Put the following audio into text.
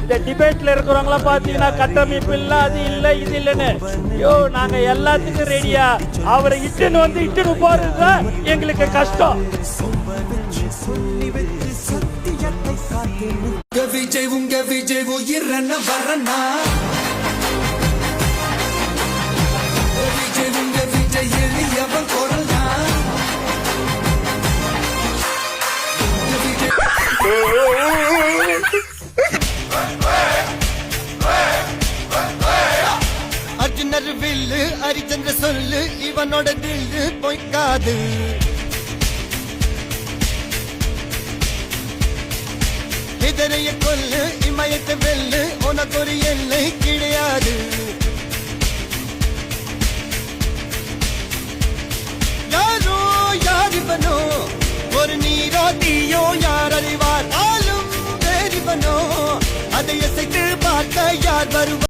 இந்த டிபேட்ல இருக்கிறவங்களாம் பாத்தீங்கன்னா கட்டமைப்பு இல்ல, அது இல்ல, இது இல்லன்னு. ஐயோ, நாங்க எல்லாத்துக்கும் ரெடியா. அவரை இட்டுன்னு போறது எங்களுக்கு கஷ்டம். உங்க விஜய் உயிரன வரனா, உங்க விஜய் எளியவன் குரல்னா. அர்ஜுனர் வில்லு ஹரிச்சந்திர சொல்லு, இவனோட தில்லு பொய்க்காது. இதரைய கொல்லு, இமயத்தை வெல்லு, உனக்கு ஒரு எல்லை கிடையாது. யாரோ யாரிவனோ, ஒரு நீரோ தீயோ யார் அறிவார். ஆளும் வேறிவனோ, அதை அசைத்து பார்க்க யார் வருவார்.